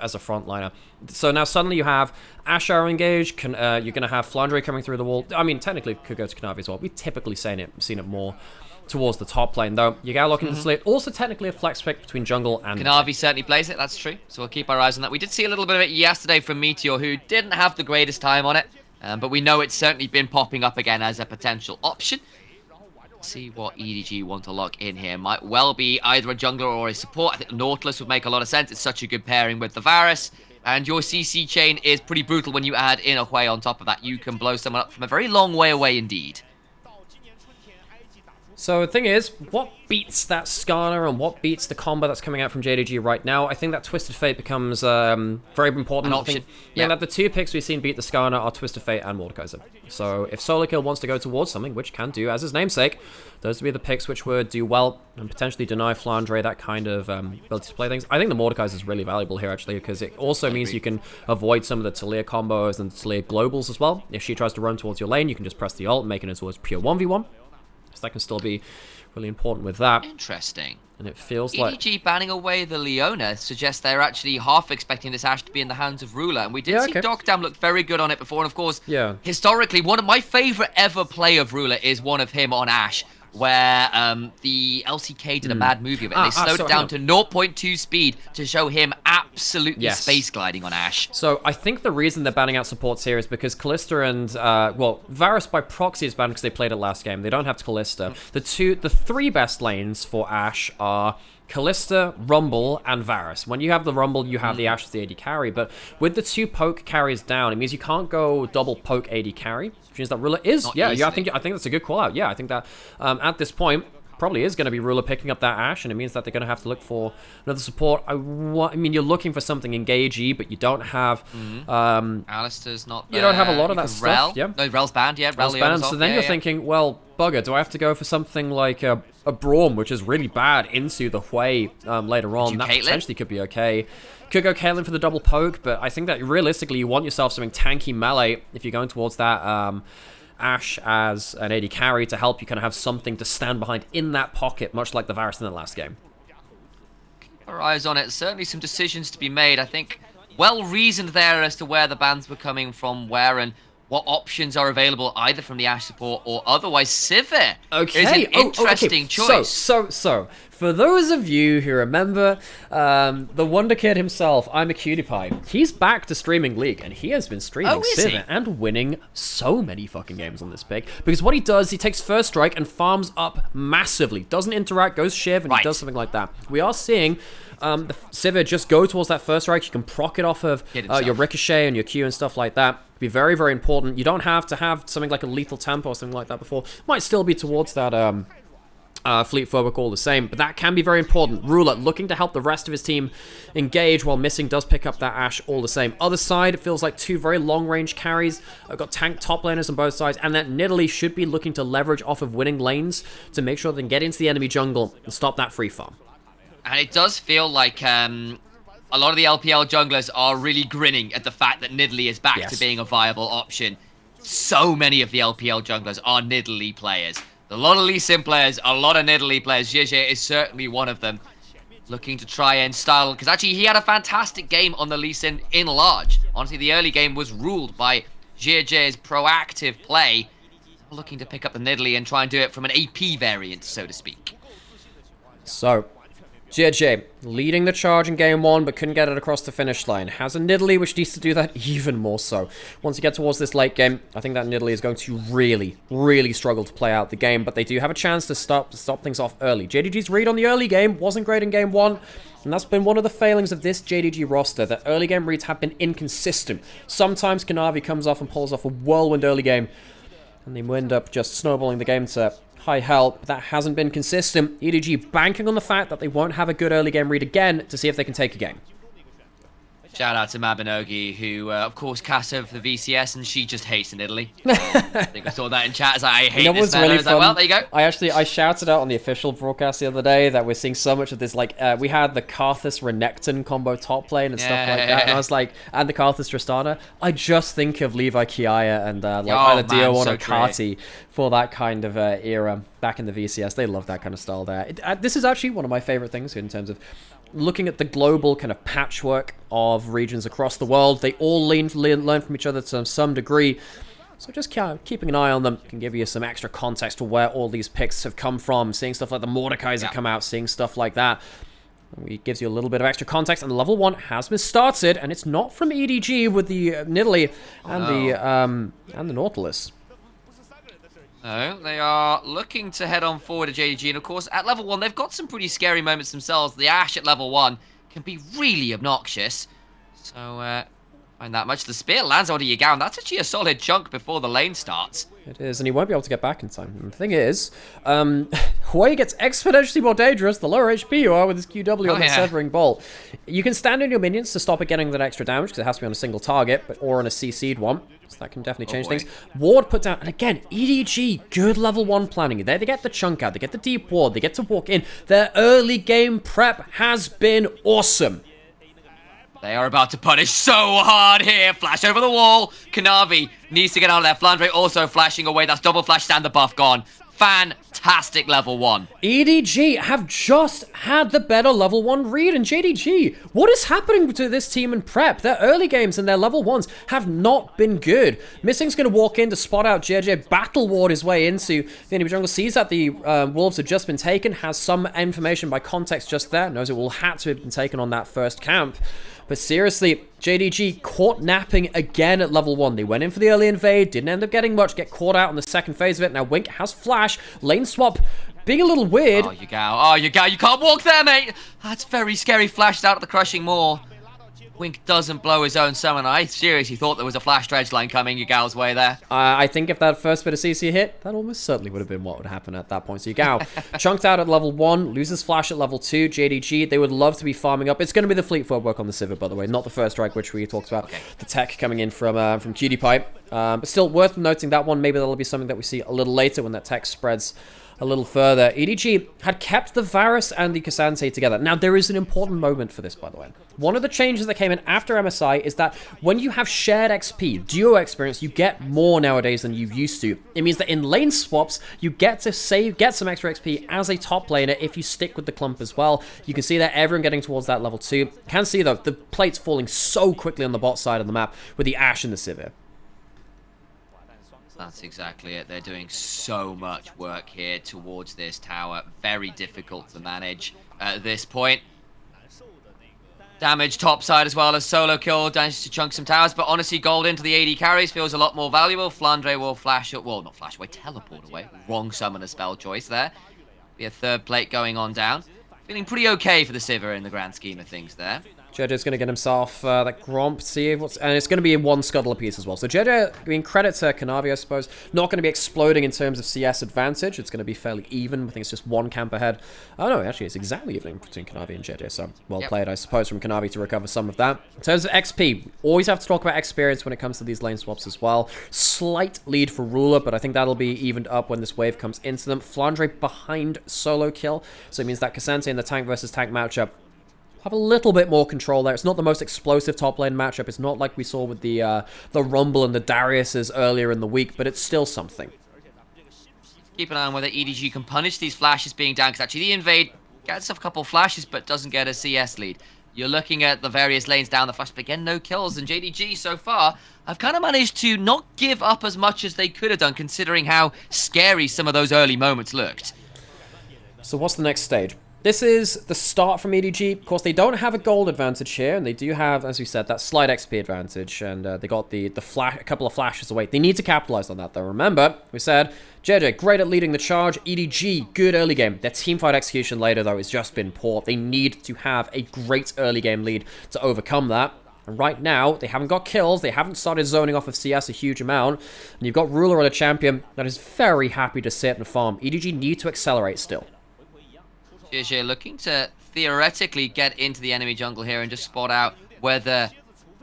as a frontliner. So now suddenly you have Asher engaged. You're going to have Flandre coming through the wall. I mean, technically it could go to Kanavi as well. We've typically seen it more towards the top lane, though. You gotta look into the slate. Also, technically a flex pick between jungle and Kanavi certainly plays it, that's true. So we'll keep our eyes on that. We did see a little bit of it yesterday from Meteor, who didn't have the greatest time on it. But we know it's certainly been popping up again as a potential option. See what EDG want to lock in here. Might well be either a jungler or a support. I think the Nautilus would make a lot of sense. It's such a good pairing with the Varus. And your CC chain is pretty brutal when you add in a Hui on top of that. You can blow someone up from a very long way away indeed. So the thing is, what beats that Skarner and what beats the combo that's coming out from JDG right now? I think that Twisted Fate becomes very important. An option. Yeah, that the two picks we've seen beat the Skarner are Twisted Fate and Mordekaiser. So if Solo Kill wants to go towards something, which can do as his namesake, those would be the picks which would do well and potentially deny Flandre that kind of ability to play things. I think the Mordekaiser is really valuable here, actually, because it also means you can avoid some of the Talia combos and Talia globals as well. If she tries to run towards your lane, you can just press the ult and make it into a pure 1v1. So that can still be really important with that. Interesting. And it feels like EDG banning away the Leona suggests they're actually half expecting this Ashe to be in the hands of Ruler. And we did see Docdam look very good on it before. And of course, historically, one of my favorite ever play of Ruler is one of him on Ashe, where the LCK did a mad movie of it. And they slowed it down to 0.2 speed to show him absolutely space gliding on Ashe. So I think the reason they're banning out supports here is because Kalista and, well, Varus by proxy is banned because they played it last game. They don't have Kalista. The three best lanes for Ashe are Kalista, Rumble, and Varus. When you have the Rumble, you have the Ashe as the AD carry, but with the two poke carries down, it means you can't go double poke AD carry, which means that Ruler is, I think that's a good call out. Yeah, I think that at this point, probably is going to be Ruler picking up that Ashe, and it means that they're going to have to look for another support. I mean, you're looking for something engagey, but you don't have... Alistair's not there. You don't have a lot of that stuff. Yeah. No, Rel's banned, Rel's banned, so then you're thinking, well, bugger, do I have to go for something like a Braum, which is really bad, into the Hui later on? That potentially could be okay. Could go Caitlyn for the double poke, but I think that realistically you want yourself something tanky melee if you're going towards that... Ashe as an AD carry to help you kind of have something to stand behind in that pocket, much like the Varus in the last game. Keep our eyes on it. Certainly some decisions to be made. I think well reasoned there as to where the bans were coming from, where and what options are available either from the Ashe support or otherwise. Sivir is an interesting choice. So, for those of you who remember the Wonder Kid himself, I'm a Cutie Pie, he's back to streaming League, and he has been streaming Sivir and winning so many fucking games on this pick. Because what he does, he takes first strike and farms up massively. Doesn't interact, goes Shiv, and he does something like that. We are seeing the Sivir just go towards that first strike. You can proc it off of your Ricochet and your Q and stuff like that. Be very, very important. You don't have to have something like a lethal tempo or something like that before. Might still be towards that fleet forward all the same, but that can be very important. Ruler looking to help the rest of his team engage while missing does pick up that Ashe all the same. Other side, it feels like two very long range carries. I've got tank top laners on both sides, and that Nidalee should be looking to leverage off of winning lanes to make sure they can get into the enemy jungle and stop that free farm. And it does feel like a lot of the LPL junglers are really grinning at the fact that Nidalee is back to being a viable option. So many of the LPL junglers are Nidalee players. A lot of Lee Sin players, a lot of Nidalee players. JJ is certainly one of them. Looking to try and style, because actually he had a fantastic game on the Lee Sin in large. Honestly, the early game was ruled by JJ's proactive play. Looking to pick up the Nidalee and try and do it from an AP variant, so to speak. So, JJ leading the charge in game one, but couldn't get it across the finish line. Has a Nidalee, which needs to do that even more so. Once you get towards this late game, I think that Nidalee is going to really, really struggle to play out the game, but they do have a chance to stop things off early. JDG's read on the early game wasn't great in game one, and that's been one of the failings of this JDG roster, that early game reads have been inconsistent. Sometimes Kanavi comes off and pulls off a whirlwind early game, and they end up just snowballing the game to high hell, but that hasn't been consistent. EDG banking on the fact that they won't have a good early game read again to see if they can take a game. Shout out to Mabinogi, who, of course, cast over the VCS, and she just hates Nidalee. I think I saw that in chat. I hate this man. Really I was like, well, there you go. I shouted out on the official broadcast the other day that we're seeing so much of this. Like, we had the Karthus Renekton combo top lane and stuff like that. And I was like, and the Karthus Tristana. I just think of Levi Kiaya and either Dio or Kati for that kind of era back in the VCS. They love that kind of style there. This is actually one of my favorite things in terms of looking at the global kind of patchwork of regions across the world. They all learn from each other to some degree. So just keeping an eye on them can give you some extra context to where all these picks have come from. Seeing stuff like the Mordekais that come out, seeing stuff like that. It gives you a little bit of extra context, and level 1 has been started, and it's not from EDG with the Nidalee and the Nautilus. No, they are looking to head on forward to JDG, and of course, at level 1, they've got some pretty scary moments themselves. The Ashe at level 1 can be really obnoxious, so find that much. The spear lands onto Yagao, and that's actually a solid chunk before the lane starts. It is, and he won't be able to get back in time. And the thing is, Hwei gets exponentially more dangerous the lower HP you are with his QW on the Severing Bolt. You can stand on your minions to stop it getting that extra damage, because it has to be on a single target, or on a CC'd one. So that can definitely change things. Ward put down, and again, EDG, good level 1 planning. They get the chunk out, they get the deep ward, they get to walk in. Their early game prep has been awesome. They are about to punish so hard here. Flash over the wall. Kanavi needs to get out of there. Flandre also flashing away. That's double flash, stand the buff gone. Fantastic level 1. EDG have just had the better level 1 read, and JDG, what is happening to this team in prep? Their early games and their level 1s have not been good. Missing's going to walk in to spot out JJ, battle ward his way into the enemy jungle, sees that the wolves have just been taken, has some information by context just there, knows it will have to have been taken on that first camp. But seriously, JDG caught napping again at level 1. They went in for the early invade, didn't end up getting much, get caught out in the second phase of it. Now Wink has flash, lane swap, being a little weird. Oh, you can't walk there, mate. That's very scary. Flashed out at the Crushing Maw. Wink doesn't blow his own summon. I seriously thought there was a flash dredge line coming Yugao's way there. I think if that first bit of CC hit, that almost certainly would have been what would happen at that point. So Yugao chunked out at level 1, loses flash at level 2. JDG, they would love to be farming up. It's going to be the fleet footwork on the Sivir, by the way, not the first strike, which we talked about. The tech coming in from Cutie Pie. But still worth noting that one. Maybe that'll be something that we see a little later when that tech spreads a little further. EDG had kept the Varus and the Cassandre together. Now, there is an important moment for this, by the way. One of the changes that came in after MSI is that when you have shared XP, duo experience, you get more nowadays than you used to. It means that in lane swaps, you get to get some extra XP as a top laner if you stick with the clump as well. You can see that everyone getting towards that level 2. Can see, though, the plate's falling so quickly on the bot side of the map with the Ashe and the Sivir. That's exactly it. They're doing so much work here towards this tower. Very difficult to manage at this point. Damage topside as well as solo kill. Manages to chunk some towers, but honestly, gold into the AD carries feels a lot more valuable. Flandre will flash up. Well, not flash away, teleport away. Wrong summoner spell choice there. Be a third plate going on down. Feeling pretty okay for the Sivir in the grand scheme of things there. JJ's going to get himself that Gromp, see what's, and it's going to be in one scuttle apiece as well. So JJ, I mean, credit to Kanavi, I suppose, not going to be exploding in terms of CS advantage. It's going to be fairly even. I think it's just one camp ahead. Oh no, actually, it's exactly even between Kanavi and JJ. So well played, I suppose, from Kanavi to recover some of that. In terms of XP, always have to talk about experience when it comes to these lane swaps as well. Slight lead for Ruler, but I think that'll be evened up when this wave comes into them. Flandre behind solo kill, so it means that Cassandre in the tank versus tank matchup have a little bit more control there. It's not the most explosive top lane matchup. It's not like we saw with the Rumble and the Dariuses earlier in the week, but it's still something. Keep an eye on whether EDG can punish these flashes being down, because actually the invade gets a couple flashes, but doesn't get a CS lead. You're looking at the various lanes down the flash, but again, no kills, and JDG so far have kind of managed to not give up as much as they could have done, considering how scary some of those early moments looked. So what's the next stage? This is the start from EDG. Of course, they don't have a gold advantage here, and they do have, as we said, that slight XP advantage, and they got the flash, a couple of flashes away. They need to capitalize on that, though. Remember, we said, JJ, great at leading the charge. EDG, good early game. Their teamfight execution later, though, has just been poor. They need to have a great early game lead to overcome that. And right now, they haven't got kills. They haven't started zoning off of CS a huge amount. And you've got Ruler on a champion that is very happy to sit and farm. EDG need to accelerate still. JJ looking to theoretically get into the enemy jungle here and just spot out whether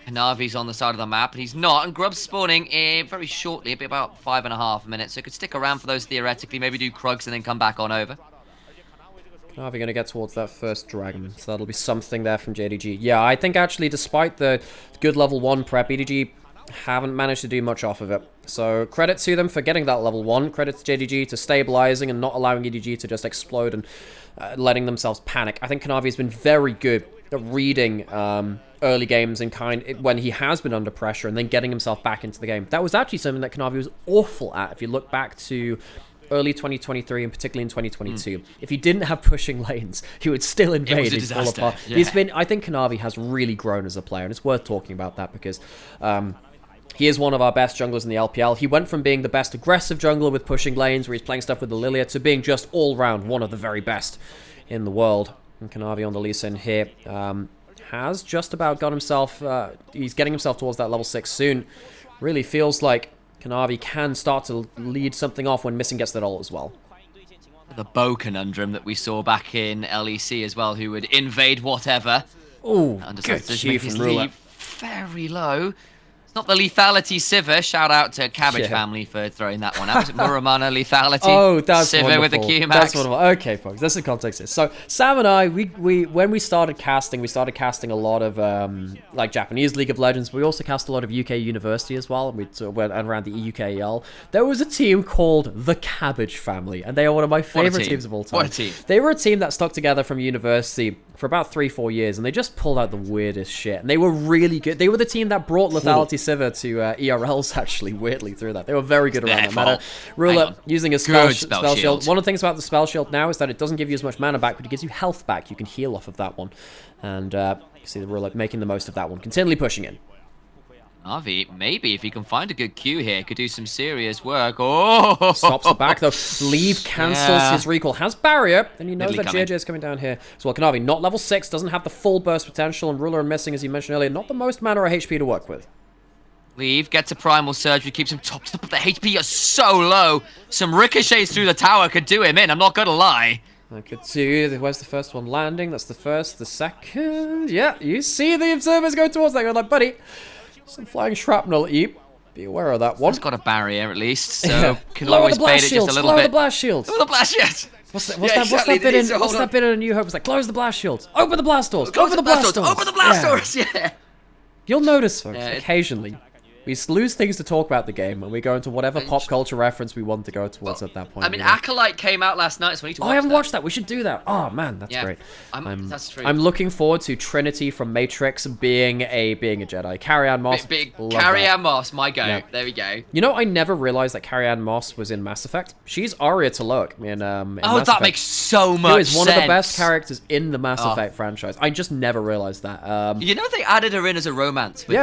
Kanavi's on the side of the map, but he's not. And Grub's spawning very shortly, it'll be about 5.5 minutes, so he could stick around for those theoretically, maybe do Krugs and then come back on over. Kanavi going to get towards that first dragon, so that'll be something there from JDG. Yeah, I think actually, despite the good level 1 prep, EDG haven't managed to do much off of it. So credit to them for getting that level 1. Credit to JDG to stabilizing and not allowing EDG to just explode and letting themselves panic. I think Kanavi has been very good at reading early games and when he has been under pressure and then getting himself back into the game. That was actually something that Kanavi was awful at. If you look back to early 2023 and particularly in 2022, if he didn't have pushing lanes, he would still invade and fall apart. Yeah. I think Kanavi has really grown as a player, and it's worth talking about that because he is one of our best junglers in the LPL. He went from being the best aggressive jungler with pushing lanes, where he's playing stuff with the Lilia, to being just all-round one of the very best in the world. And Kanavi on the Lee Sin here has just about got himself... he's getting himself towards that level 6 soon. Really feels like Kanavi can start to lead something off when Missing gets that ult as well. The bow conundrum that we saw back in LEC as well, who would invade whatever. Ooh, good make his lead very low. It's not the lethality Sivir. Shout out to Cabbage family for throwing that one out. Is it Muramana lethality? Oh, that's Sivir wonderful. with the Q-Max. That's wonderful. Okay, folks, that's the context here. So Sam and I, when we started casting a lot of like Japanese League of Legends. We also cast a lot of UK University as well. We went around the UKEL. There was a team called the Cabbage Family, and they are one of my favorite teams of all time. What a team! They were a team that stuck together from university for about 3-4 years, and they just pulled out the weirdest shit. And they were really good. They were the team that brought lethality Sivir to ERLs, actually, weirdly, through that. They were very good around that meta. Ruler using a spell shield. One of the things about the spell shield now is that it doesn't give you as much mana back, but it gives you health back. You can heal off of that one. And you see the Ruler making the most of that one, continually pushing in. Navi, maybe if he can find a good Q here, could do some serious work. Oh! Stops the back though. Leave cancels his recall. Has barrier, and he knows that JJ is coming down here as well. Kanavi, not level 6, doesn't have the full burst potential, and Ruler and Missing, as you mentioned earlier, not the most mana or HP to work with. Leave, gets a primal surge, which keeps him topped up, but the HP is so low. Some ricochets through the tower could do him in, I'm not gonna lie. I could see, where's the first one landing? That's the first, the second. Yeah, you see the observers go towards that. You're like, buddy, some flying shrapnel at you. Be aware of that one. It's got a barrier at least, so can always bait it just a little bit. Lower the blast shields. Lower the blast shields. What's that bit in A New Hope? It's like, close the blast shields. Open the blast doors. Open the blast doors. Open the blast doors, yeah. You'll notice, folks, occasionally, we lose things to talk about the game, and we go into whatever pop culture reference we want to go towards at that point. I mean, Acolyte came out last night, so we need to watch that. I haven't watched that. We should do that. Oh, man, that's great. That's true. I'm looking forward to Trinity from Matrix being a Jedi. Carrie-Anne Moss. Carrie-Anne Moss, my go. Yeah. There we go. You know, I never realized that Carrie-Anne Moss was in Mass Effect. She's Arya T'Loak in Mass that Effect. Makes so much sense. Who is one of the best characters in the Mass Effect franchise. I just never realized that. You know, they added her in as a romance for the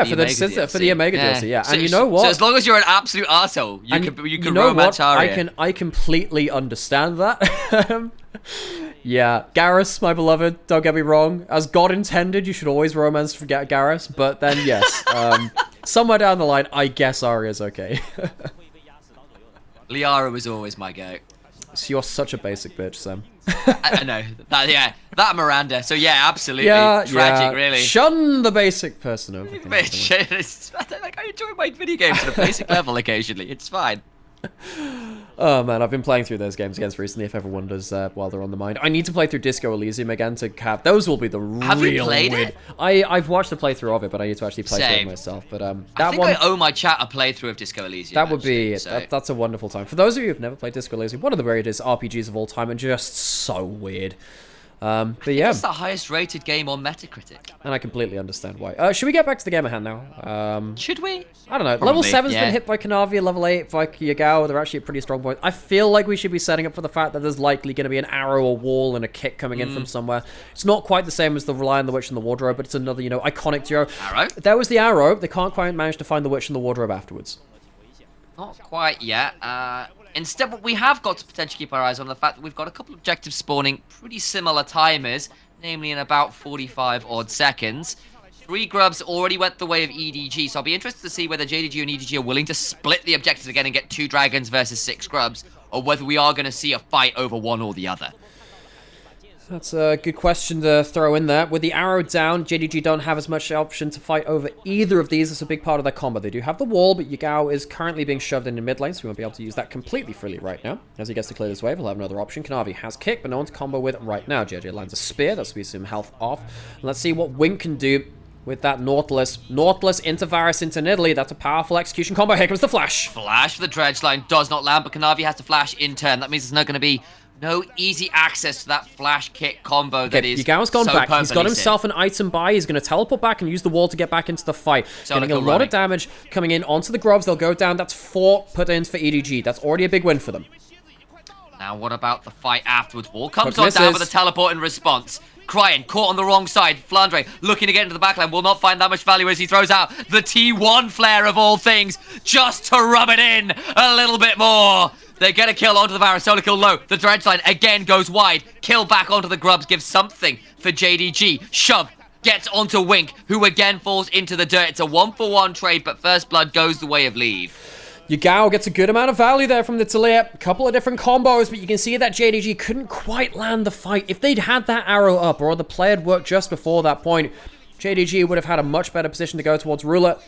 Omega DLC, yeah. And you know what? So as long as you're an absolute arsehole, you can romance Arya. I completely understand that. Yeah, Garrus, my beloved, don't get me wrong. As God intended, you should always romance Garrus, but then yes, somewhere down the line, I guess Arya's okay. Liara was always my go. So you're such a basic bitch, Sam. I know. That Miranda. So yeah, absolutely. Tragic, really. Shun the basic person over. Bitch. I enjoy my video games at a basic level occasionally. It's fine. Oh man, I've been playing through those games again recently, if everyone wonders while they're on the mind. I need to play through Disco Elysium again to have... Those will be the Have real you played weird... it? I've watched the playthrough of it, but I need to actually play through it myself. But I think I owe my chat a playthrough of Disco Elysium. That would be... That's a wonderful time. For those of you who've never played Disco Elysium, one of the weirdest RPGs of all time, and just so weird. But yeah, it's the highest rated game on Metacritic, and I completely understand why. Should we get back to the game at hand now? Should we? I don't know. Probably, level 7's been hit by Kanavi, level 8 by Yagao. They're actually a pretty strong point. I feel like we should be setting up for the fact that there's likely going to be an arrow, or wall, and a kick coming in from somewhere. It's not quite the same as the Rely on the Witch and the Wardrobe, but it's another, iconic duo. Arrow? There was the arrow. They can't quite manage to find the Witch and the Wardrobe afterwards. Not quite yet. Instead, what we have got to potentially keep our eyes on the fact that we've got a couple of objectives spawning pretty similar timers, namely in about 45 odd seconds. 3 grubs already went the way of EDG, so I'll be interested to see whether JDG and EDG are willing to split the objectives again and get 2 dragons versus 6 grubs, or whether we are going to see a fight over one or the other. That's a good question to throw in there. With the arrow down, JDG don't have as much option to fight over either of these. It's a big part of their combo. They do have the wall, but Yagao is currently being shoved into mid lane, so we won't be able to use that completely freely right now. As he gets to clear this wave, he'll have another option. Kanavi has kick, but no one to combo with right now. JJ lands a spear. That's we some health off. And let's see what Wink can do with that Nautilus. Nautilus into Varus into Nidalee. That's a powerful execution combo. Here comes the flash. Flash for the dredge line does not land, but Kanavi has to flash in turn. That means there's not going to be no easy access to that flash kick combo that is Yagao's gone so back. He's got himself sit. an item buy. He's going to teleport back and use the wall to get back into the fight. Getting a lot of damage coming in onto the Grubs. They'll go down. That's 4 put in for EDG. That's already a big win for them. Now what about the fight afterwards? Wall comes on down with a teleport in response. Cryin caught on the wrong side. Flandre looking to get into the backline. Will not find that much value as he throws out the T1 flare of all things just to rub it in a little bit more. They get a kill onto the Varus. Solo kill low. The dredge line again goes wide. Kill back onto the Grubs. Gives something for JDG. Shove gets onto Wink, who again falls into the dirt. It's a 1-for-1 trade, but first blood goes the way of Leave. Yagao gets a good amount of value there from the Taliyah. A couple of different combos, but you can see that JDG couldn't quite land the fight. If they'd had that arrow up, or the play had worked just before that point, JDG would have had a much better position to go towards Ruler.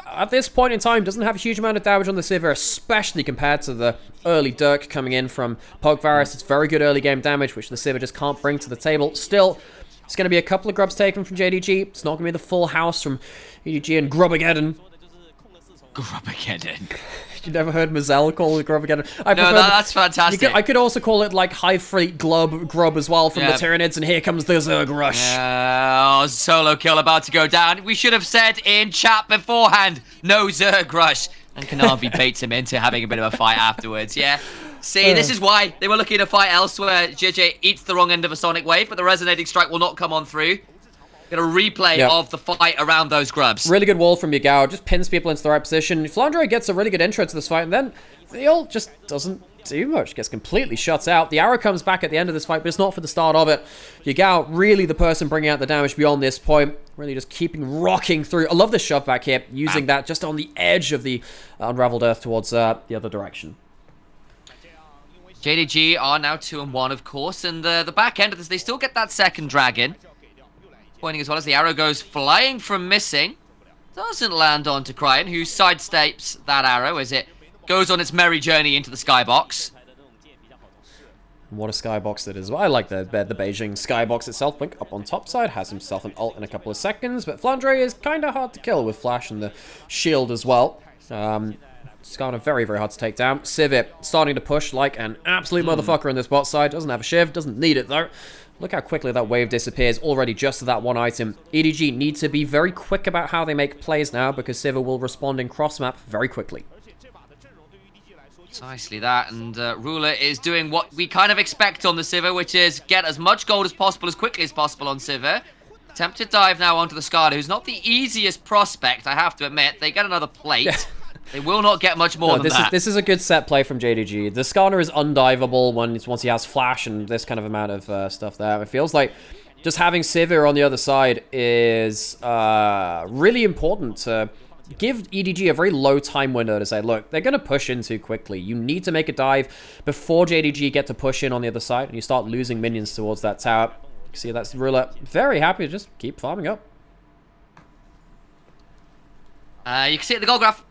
At this point in time, doesn't have a huge amount of damage on the Sivir, especially compared to the early Dirk coming in from Pogvarus. It's very good early game damage, which the Sivir just can't bring to the table. Still, it's going to be a couple of Grubs taken from JDG. It's not going to be the full house from EDG and Grubageddon. Grubageddon. You never heard Mazel call it Grubageddon? No, that's fantastic. I could also call it like High Freight Grub as well from the Tyranids, and here comes the Zerg Rush. Solo kill about to go down. We should have said in chat beforehand, no Zerg Rush. And Kanavi baits him into having a bit of a fight afterwards, yeah. See, this is why they were looking to fight elsewhere. JJ eats the wrong end of a Sonic Wave, but the Resonating Strike will not come on through. Get a replay of the fight around those Grubs. Really good wall from Yagao. Just pins people into the right position. Flandre gets a really good intro to this fight, and then the ult just doesn't do much. Gets completely shut out. The arrow comes back at the end of this fight, but it's not for the start of it. Yagao really the person bringing out the damage beyond this point. Really just keeping rocking through. I love this shove back here. Using that just on the edge of the Unraveled Earth towards the other direction. JDG are now 2-1, of course, and the back end of this, they still get that second dragon. Pointing as well as the arrow goes flying from missing. Doesn't land onto Cryin, who sidesteps that arrow as it goes on its merry journey into the skybox. What a skybox that is. Well, I like the Beijing skybox itself. Blink up on top side, has himself an ult in a couple of seconds, but Flandre is kind of hard to kill with Flash and the shield as well. It's kind of very, very hard to take down. Sivir starting to push like an absolute motherfucker on this bot side. Doesn't have a shiv, doesn't need it though. Look how quickly that wave disappears already just to that one item. EDG need to be very quick about how they make plays now because Sivir will respond in cross-map very quickly. Precisely that, and Ruler is doing what we kind of expect on the Sivir, which is get as much gold as possible, as quickly as possible on Sivir. Attempt to dive now onto the Skada, who's not the easiest prospect, I have to admit. They get another plate. They will not get much more than that. This is a good set play from JDG. The Skana is undivable once he has Flash and this kind of amount of stuff there. It feels like just having Sivir on the other side is really important to give EDG a very low time window to say, look, they're going to push in too quickly. You need to make a dive before JDG get to push in on the other side, and you start losing minions towards that tower. You see, that's Ruler very happy to just keep farming up. You can see it in the goal graph.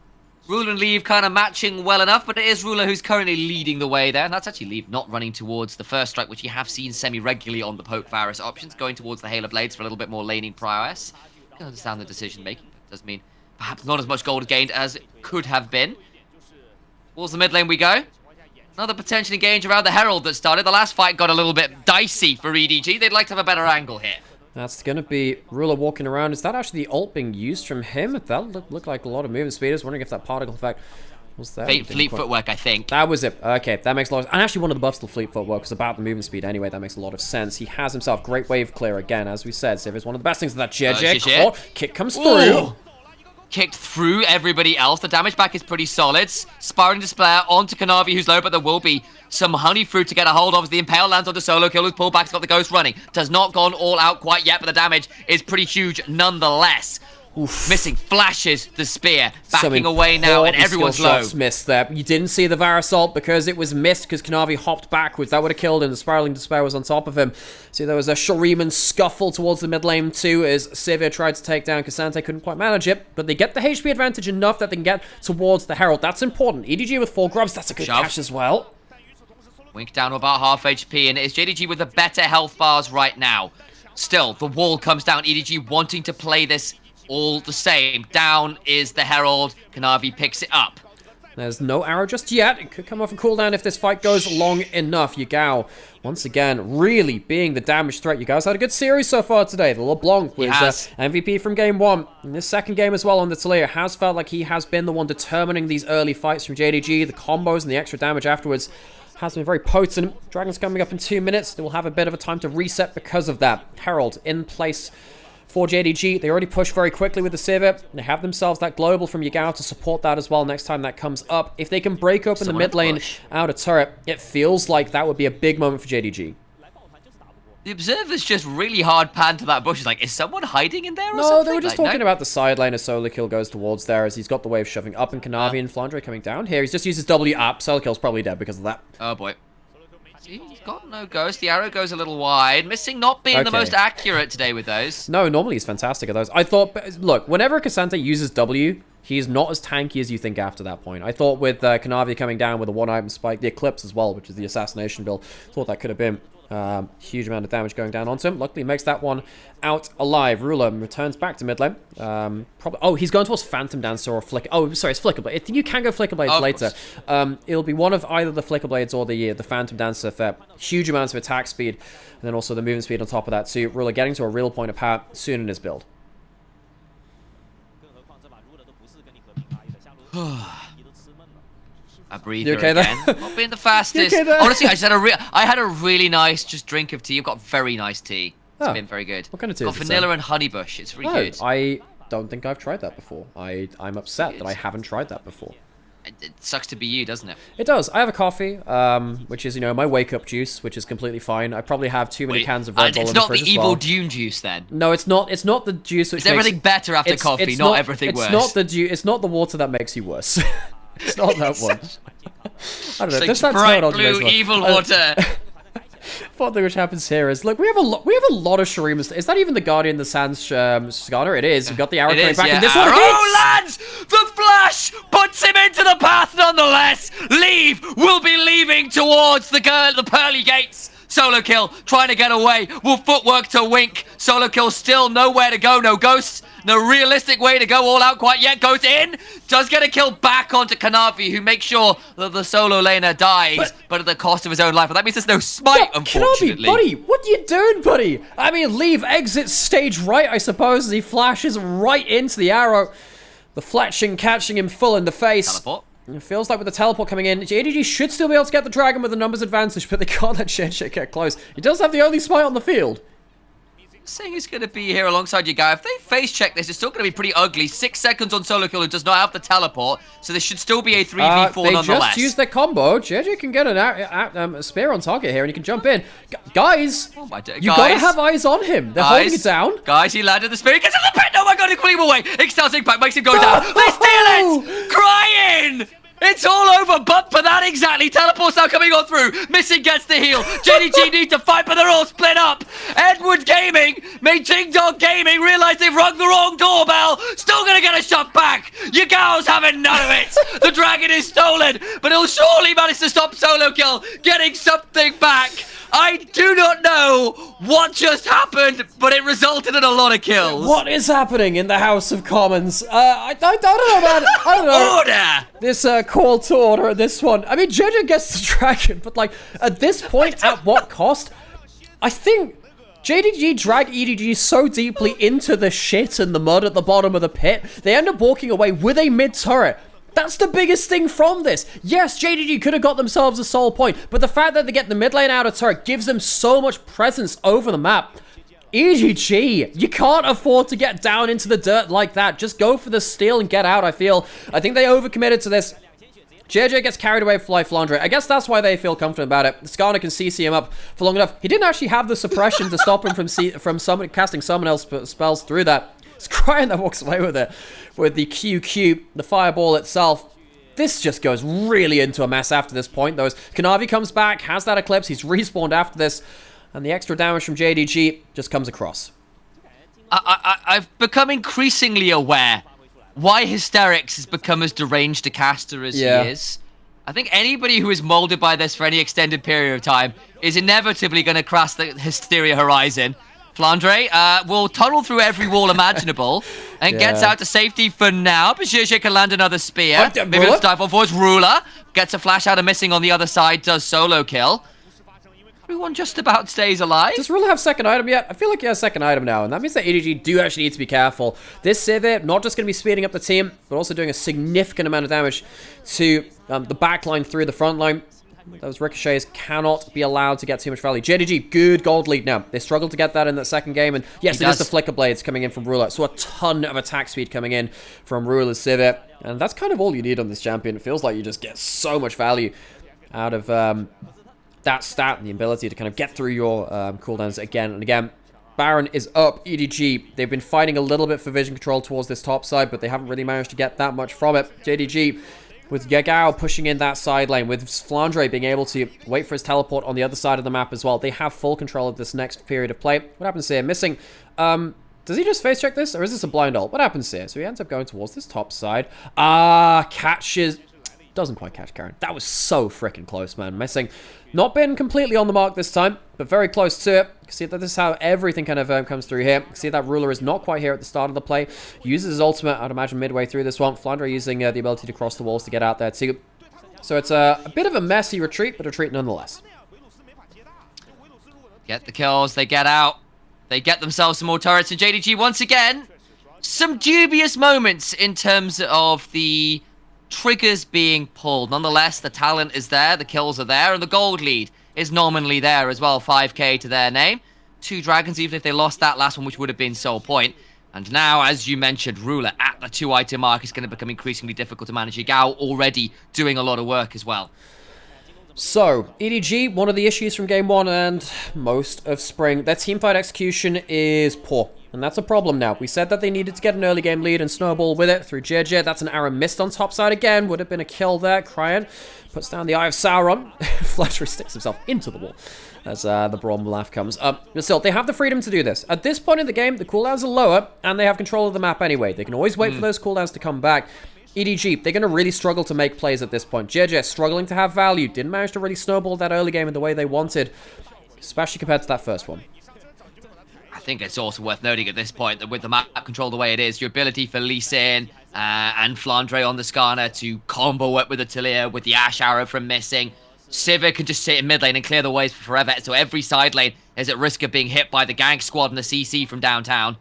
Ruler and Leave kind of matching well enough, but it is Ruler who's currently leading the way there. And that's actually Leave not running towards the first strike, which you have seen semi-regularly on the Poke Varus options, going towards the Halo Blades for a little bit more laning prowess. I can understand the decision-making, but it does mean perhaps not as much gold gained as it could have been. Towards the mid lane we go. Another potential engage around the Herald that started. The last fight got a little bit dicey for EDG. They'd like to have a better angle here. That's going to be Ruler walking around. Is that actually the ult being used from him? That looked like a lot of movement speed. I was wondering if that particle effect was there. Fleet footwork, I think. That was it. Okay, that makes a lot of sense. And actually one of the buffs to fleet footwork was about the movement speed anyway. That makes a lot of sense. He has himself great wave clear again, as we said. Sivir is one of the best things of that JJ. Kick comes through. Kicked through everybody else. The damage back is pretty solid. Sparring Displayer onto Kanavi, who's low, but there will be some honey fruit to get a hold of as the Impale lands onto Solo Kill, who's pulled back. He's got the Ghost running. Does not gone all out quite yet, but the damage is pretty huge nonetheless. Oof. Missing flashes the spear, backing away now, and everyone's low. Missed there. You didn't see the Varus ult because it was missed because Kanavi hopped backwards. That would have killed him. The Spiraling Despair was on top of him. See, there was a Shuriman scuffle towards the mid lane too as Sivir tried to take down Cassante. Couldn't quite manage it, but they get the HP advantage enough that they can get towards the Herald. That's important. EDG with 4 grubs. That's a good catch as well. Wink down to about half HP, and it's JDG with the better health bars right now. Still, the wall comes down. EDG wanting to play this all the same. Down is the Herald. Kanavi picks it up. There's no arrow just yet. It could come off a cooldown if this fight goes long enough. Yagao, once again, really being the damage threat. You guys had a good series so far today. The LeBlanc was MVP from game 1. In this second game as well on the Talia has felt like he has been the one determining these early fights from JDG. The combos and the extra damage afterwards has been very potent. Dragon's coming up in 2 minutes. They will have a bit of a time to reset because of that. Herald in place for JDG. They already push very quickly with the Sivir. They have themselves that global from Yagao to support that as well next time that comes up. If they can break open the mid lane out of turret, it feels like that would be a big moment for JDG. The observer's just really hard panned to that bush. He's like, is someone hiding in there or no, something? They were just talking about the side lane as Solo Kill goes towards there as he's got the wave shoving up and Kanavi and Flandre coming down here. He's just used his W up. Solo Kill's probably dead because of that. Oh boy. He's got no ghost. The arrow goes a little wide. Missing not being the most accurate today with those. No, normally he's fantastic at those. I thought, look, whenever Cassandra uses W, he's not as tanky as you think after that point. I thought with Kanavi coming down with a one-item spike, the Eclipse as well, which is the assassination build, thought that could have been huge amount of damage going down onto him. Luckily, he makes that one out alive. Ruler returns back to mid lane. Oh, he's going towards Phantom Dancer or Flicker. Oh, sorry, it's Flicker Blade. You can go Flicker Blades later. It'll be one of either the Flicker Blades or the Phantom Dancer for huge amounts of attack speed, and then also the movement speed on top of that too. Ruler getting to a real point of power soon in his build. A breather again. Not being the fastest. Honestly, I had a really nice drink of tea. You've got very nice tea. It's been very good. What kind of tea? Got vanilla and honeybush. It's really good. I don't think I've tried that before. I'm upset that I haven't tried that before. It sucks to be you, doesn't it? It does. I have a coffee, which is, my wake-up juice, which is completely fine. I probably have too many cans of Red Bull in the fridge as well. It's not the evil Dune juice, then? No, it's not. It's not the juice which makes... Is everything better after coffee, not everything worse? It's not the water that makes you worse. It's not that one. I don't know. It's like bright blue evil water. One thing which happens here is, look, we have a lot of Shurimas. Is that even the Guardian, the Sans Scanner? It is. We've got the arrow coming back, and this one hits! Oh, lads! The flash puts him into the path nonetheless. Leave will be leaving towards the pearly gates. Solo Kill trying to get away. Will footwork to Wink. Solo Kill still nowhere to go. No ghosts. No realistic way to go all out quite yet. Goes in. Does get a kill back onto Kanavi, who makes sure that the solo laner dies, but at the cost of his own life. But that means there's no smite, unfortunately. Kanavi, buddy, what are you doing, buddy? I mean, leave exit stage right, I suppose, as he flashes right into the arrow. The fletching catching him full in the face. Teleport. It feels like with the teleport coming in, JDG should still be able to get the dragon with the numbers advantage, but they can't let JDG get close. He does have the only smite on the field. Saying he's going to be here alongside you, guy. If they face check this, it's still going to be pretty ugly. 6 seconds on Solo Kill, who does not have the teleport, so this should still be a 3v4 nonetheless. They just use their combo. JJ can get a spear on target here, and he can jump in. Guys, you gotta have eyes on him. They're holding it down. Guys, he landed the spear. He gets in the pit. Oh my god, he clean away. Excel's impact makes him go down. They steal it! Crying! It's all over, but for that exactly. Teleport's now coming on through. Missing gets the heal. JDG need to fight, but they're all split up. Edward Gaming made Ting Dog Gaming realize they've rung the wrong doorbell. Still gonna get a shot back. Yagao's having none of it. The dragon is stolen, but he'll surely manage to stop Solo Kill getting something back. I do not know what just happened, but it resulted in a lot of kills. What is happening in the House of Commons? I don't know, man. I don't know. Order! This call to order at this one. I mean, JJ gets the dragon, but like, at this point, at what cost? I think JDG drag EDG so deeply into the shit and the mud at the bottom of the pit, they end up walking away with a mid-turret. That's the biggest thing from this. Yes, JDG could have got themselves a soul point, but the fact that they get the mid lane out of turret gives them so much presence over the map. EDG, you can't afford to get down into the dirt like that. Just go for the steal and get out, I feel. I think they overcommitted to this. JJ gets carried away by Flandre. I guess that's why they feel confident about it. Skarner can CC him up for long enough. He didn't actually have the suppression to stop him from casting someone else spells through that. It's Crying that walks away with it. With the QQ, the fireball itself. This just goes really into a mess after this point. Kanavi comes back, has that Eclipse. He's respawned after this. And the extra damage from JDG just comes across. I've become increasingly aware why Hysterics has become as deranged a caster as he is. I think anybody who is molded by this for any extended period of time is inevitably going to cross the Hysteria horizon. Flandre will tunnel through every wall imaginable and gets out to safety for now. But JDG can land another spear. Maybe let's dive on forwards. Ruler gets a flash out of missing on the other side, does solo kill. Everyone just about stays alive. Does Ruler have second item yet? I feel like he has second item now, and that means that EDG do actually need to be careful. This Civ not just going to be speeding up the team, but also doing a significant amount of damage to the back line through the front line. Those ricochets cannot be allowed to get too much value. JDG, good gold lead now. They struggled to get that in that second game, and yes, it is the flicker blades coming in from Ruler. So a ton of attack speed coming in from Ruler's Civ, and that's kind of all you need on this champion. It feels like you just get so much value out of that stat and the ability to kind of get through your cooldowns again and again. Baron is up. EDG, they've been fighting a little bit for vision control towards this top side, but they haven't really managed to get that much from it. JDG with Yagao pushing in that side lane, with Flandre being able to wait for his teleport on the other side of the map as well. They have full control of this next period of play. What happens here? Missing. Does he just face check this, or is this a blind ult? What happens here? So he ends up going towards this top side. Catches. Doesn't quite catch Karen. That was so freaking close, man. Missing. Not been completely on the mark this time, but very close to it. You can see that this is how everything kind of comes through here. You can see that Ruler is not quite here at the start of the play. Uses his ultimate, I'd imagine, midway through this one. Flandre using the ability to cross the walls to get out there too. So it's a bit of a messy retreat, but a retreat nonetheless. Get the kills, they get out. They get themselves some more turrets, and JDG once again, some dubious moments in terms of the triggers being pulled. Nonetheless, the talent is there, the kills are there, and the gold lead is nominally there as well. 5k to their name. 2 dragons, even if they lost that last one, which would have been sole point. And now, as you mentioned, Ruler at the 2-item mark is going to become increasingly difficult to manage. Yagao already doing a lot of work as well. So, EDG, one of the issues from Game 1 and most of Spring, their teamfight execution is poor. And that's a problem now. We said that they needed to get an early game lead and snowball with it through JJ. That's an arrow missed on top side again. Would have been a kill there. Cryan puts down the Eye of Sauron. Flattery sticks himself into the wall as the Braum laugh comes up. But still, they have the freedom to do this. At this point in the game, the cooldowns are lower, and they have control of the map anyway. They can always wait for those cooldowns to come back. EDG, they're going to really struggle to make plays at this point. JJ struggling to have value. Didn't manage to really snowball that early game in the way they wanted, especially compared to that first one. I think it's also worth noting at this point that with the map control the way it is, your ability for Lee Sin and Flandre on the Skarner to combo it with the Talia, with the Ash Arrow from missing. Sivir can just sit in mid lane and clear the ways for forever, so every side lane is at risk of being hit by the gank squad and the CC from downtown.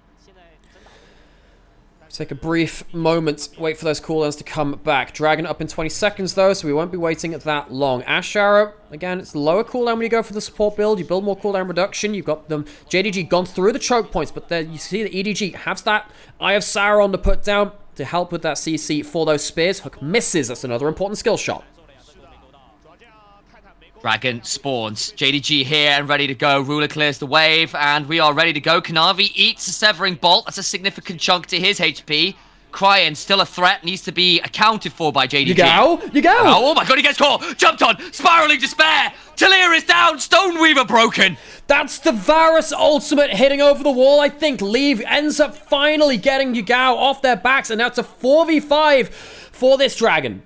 Take a brief moment, wait for those cooldowns to come back. Dragon up in 20 seconds though, so we won't be waiting that long. Ash Arrow, again, it's lower cooldown when you go for the support build. You build more cooldown reduction. You've got them, JDG gone through the choke points, but there you see that EDG has that Eye of Sauron to put down to help with that CC for those spears. Hook misses, that's another important skill shot. Dragon spawns. JDG here and ready to go. Ruler clears the wave, and we are ready to go. Kanavi eats a Severing Bolt. That's a significant chunk to his HP. Cryan, still a threat, needs to be accounted for by JDG. You go! Oh my god, he gets caught! Jumped on! Spiraling Despair! Talia is down! Stoneweaver broken! That's the Varus ultimate hitting over the wall, I think. Leave ends up finally getting Yagao off their backs, and that's a 4v5 for this Dragon.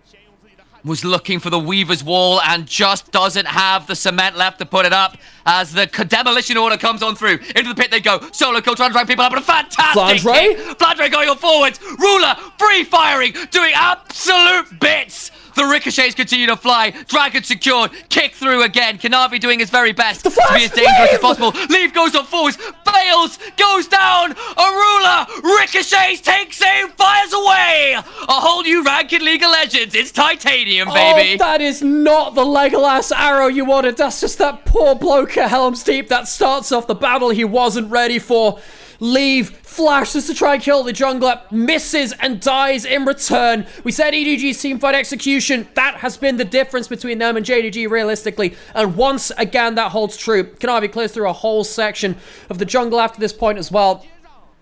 Was looking for the Weaver's Wall and just doesn't have the cement left to put it up as the demolition order comes on through. Into the pit they go. Solo kill, trying to drag people up, but a fantastic kick. Flandre going on forwards. Ruler free firing, doing absolute bits. The ricochets continue to fly. Dragon secured. Kick through again. Kanavi doing his very best to be as dangerous as possible. Leave goes on forwards. Fails. Goes down. A Ruler. Ricochets. Takes aim. Fires away. A whole new rank in League of Legends. It's Titanium, baby. Oh, that is not the Legolas arrow you wanted. That's just that poor bloke at Helm's Deep that starts off the battle he wasn't ready for. Leave flashes to try and kill the jungler, misses and dies in return. We said EDG's teamfight execution, that has been the difference between them and JDG realistically, and once again that holds true. Kanavi clears through a whole section of the jungle after this point as well.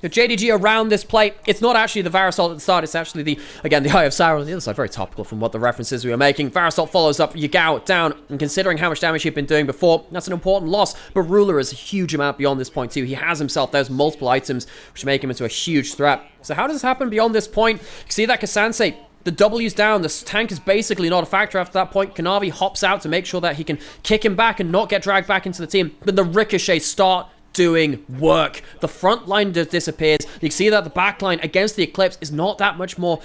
The JDG around this play, it's not actually the Varus ult at the start, it's actually the Eye of Sauron on the other side. Very topical from what the references we were making. Varus ult follows up Yagao down, and considering how much damage he'd been doing before, that's an important loss. But Ruler is a huge amount beyond this point too. He has himself those multiple items which make him into a huge threat. So how does this happen beyond this point? You see that Kasance, the W's down, the tank is basically not a factor after that point. Kanavi hops out to make sure that he can kick him back and not get dragged back into the team. But the ricochets start doing work. The front line just disappears. You can see that the back line against the Eclipse is not that much more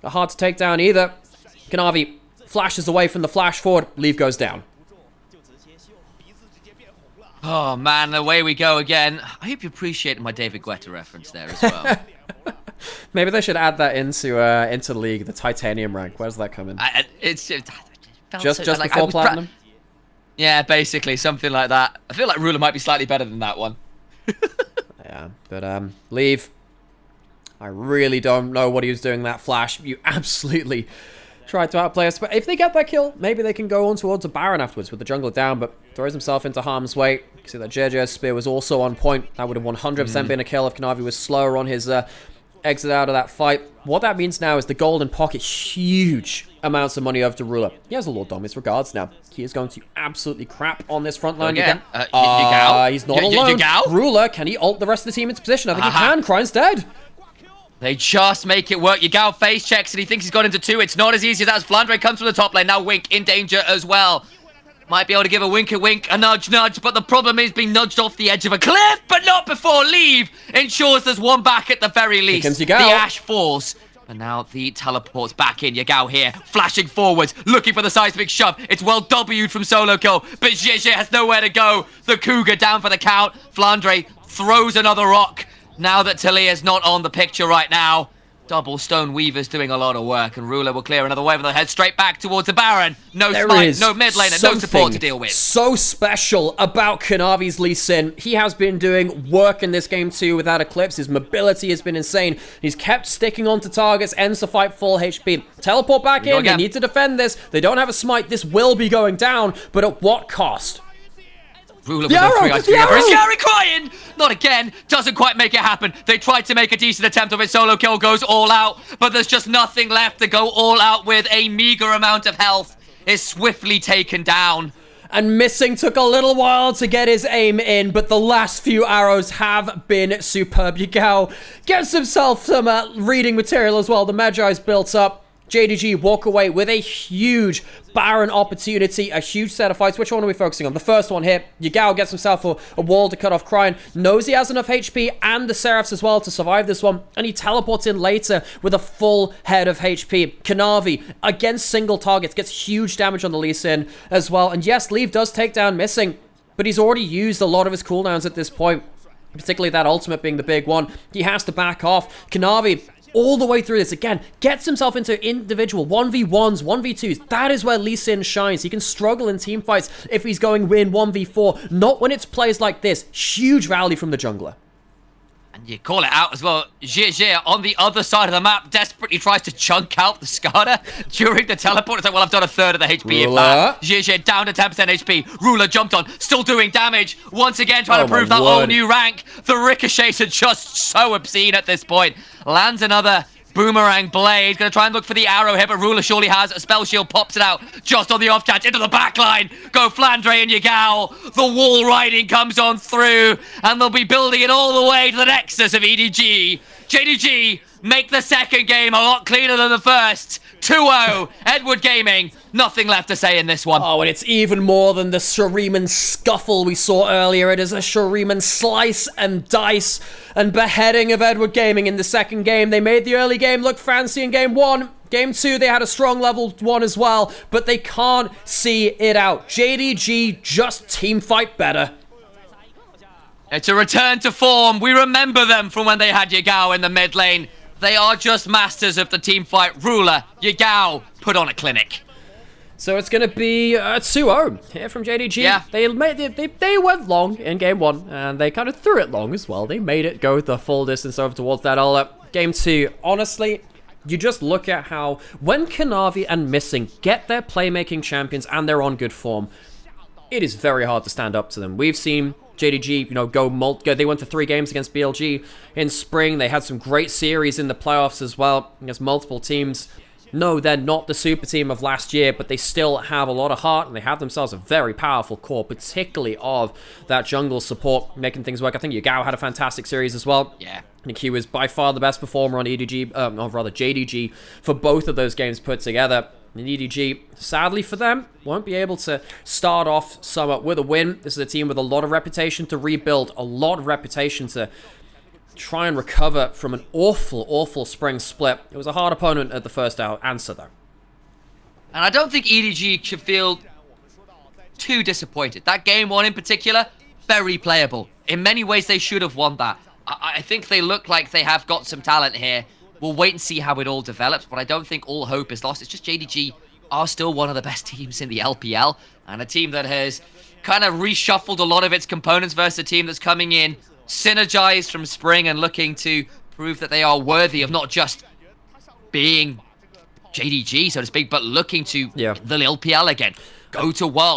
hard to take down either. Kanavi flashes away from the flash forward. Leave goes down. Oh, man, away we go again. I hope you appreciated my David Guetta reference there as well. Maybe they should add that into League, the Titanium rank. Where's that coming? It's just before Platinum? Yeah, basically, something like that. I feel like Ruler might be slightly better than that one. Yeah, but Leave. I really don't know what he was doing that flash. You absolutely tried to outplay us. But if they get that kill, maybe they can go on towards a Baron afterwards with the jungler down, but throws himself into harm's way. You can see that JJ's spear was also on point. That would have 100% been a kill if Kanavi was slower on his exit out of that fight. What that means now is the golden pocket, huge amounts of money over to Ruler. He has a Lord Dom, his regards now. He is going to absolutely crap on this front line again. He's not alone. Ruler, can he ult the rest of the team into position? I think he can. Krine's dead. They just make it work. Yagao face checks and he thinks he's got into 2. It's not as easy as that. Flandre comes from the top lane. Now Wink in danger as well. Might be able to give a wink, a nudge, but the problem is being nudged off the edge of a cliff, but not before Leave ensures there's one back at the very least. Here comes the Yagao. Ash falls. And now the teleport's back in. Yagao here, flashing forwards, looking for the seismic shove. It's well W'd from solo kill, but JJ has nowhere to go. The Cougar down for the count. Flandre throws another rock. Now that Talia's not on the picture right now, Double Stone Weaver's doing a lot of work, and Ruler will clear another wave and they'll head straight back towards the Baron. No smite, no mid lane, and no support to deal with. So special about Kanavi's Lee Sin. He has been doing work in this game too without Eclipse. His mobility has been insane. He's kept sticking onto targets, ends the fight full HP. Teleport back in, they need to defend this. They don't have a smite, this will be going down, but at what cost? Ruler with the 3 Yari crying! Not again. Doesn't quite make it happen. They tried to make a decent attempt of it. Solo kill goes all out, but there's just nothing left to go all out with. A meager amount of health is swiftly taken down. And Missing took a little while to get his aim in, but the last few arrows have been superb. Yagao gets himself some reading material as well. The Magi's built up. JDG walk away with a huge Baron opportunity, a huge set of fights. Which one are we focusing on? The first one here. Yagao gets himself a wall to cut off Krine. Knows he has enough HP and the Seraphs as well to survive this one. And he teleports in later with a full head of HP. Kanavi, against single targets, gets huge damage on the Lee Sin as well. And yes, Leave does take down Missing, but he's already used a lot of his cooldowns at this point. Particularly that ultimate being the big one. He has to back off. Kanavi, all the way through this, again, gets himself into individual 1v1s, 1v2s. That is where Lee Sin shines. He can struggle in team fights if he's going win 1v4. Not when it's plays like this. Huge value from the jungler. And you call it out as well. JJ on the other side of the map desperately tries to chunk out the Skada during the teleport. It's like, well, I've done a third of the HP of that. JJ down to 10% HP. Ruler jumped on, still doing damage. Once again, trying to prove that whole new rank. The ricochets are just so obscene at this point. Lands another boomerang blade. Gonna try and look for the arrow here, but Ruler surely has a spell shield. Pops it out just on the off chance into the back line. Go Flandre and Yagao. The wall riding comes on through, and they'll be building it all the way to the nexus of EDG. JDG make the second game a lot cleaner than the first. 2-0, Edward Gaming. Nothing left to say in this one. Oh, and it's even more than the Shuriman scuffle we saw earlier. It is a Shuriman slice and dice and beheading of Edward Gaming in the second game. They made the early game look fancy in game 1. Game 2, they had a strong level 1 as well, but they can't see it out. JDG just team fight better. It's a return to form. We remember them from when they had Yagao in the mid lane. They are just masters of the team fight. Ruler, Yagao, put on a clinic. So it's going to be 2-0 here from JDG. Yeah. They went long in game 1, and they kind of threw it long as well. They made it go the full distance over towards that ult. Game 2, honestly, you just look at how when Kanavi and Missing get their playmaking champions and they're on good form, it is very hard to stand up to them. We've seen JDG, go. They went to 3 games against BLG in spring. They had some great series in the playoffs as well against multiple teams. No, they're not the super team of last year, but they still have a lot of heart, and they have themselves a very powerful core, particularly of that jungle support, making things work. I think Yagao had a fantastic series as well. Yeah. I think he was by far the best performer on EDG, JDG, for both of those games put together. And EDG, sadly for them, won't be able to start off summer with a win. This is a team with a lot of reputation to rebuild, a lot of reputation to try and recover from an awful, awful spring split. It was a hard opponent at the first answer, though. And I don't think EDG should feel too disappointed. That game one in particular, very playable. In many ways, they should have won that. I think they look like they have got some talent here. We'll wait and see how it all develops, but I don't think all hope is lost. It's just JDG are still one of the best teams in the LPL, and a team that has kind of reshuffled a lot of its components versus a team that's coming in synergized from spring and looking to prove that they are worthy of not just being JDG, so to speak, but looking to the LPL again. Go to Worlds.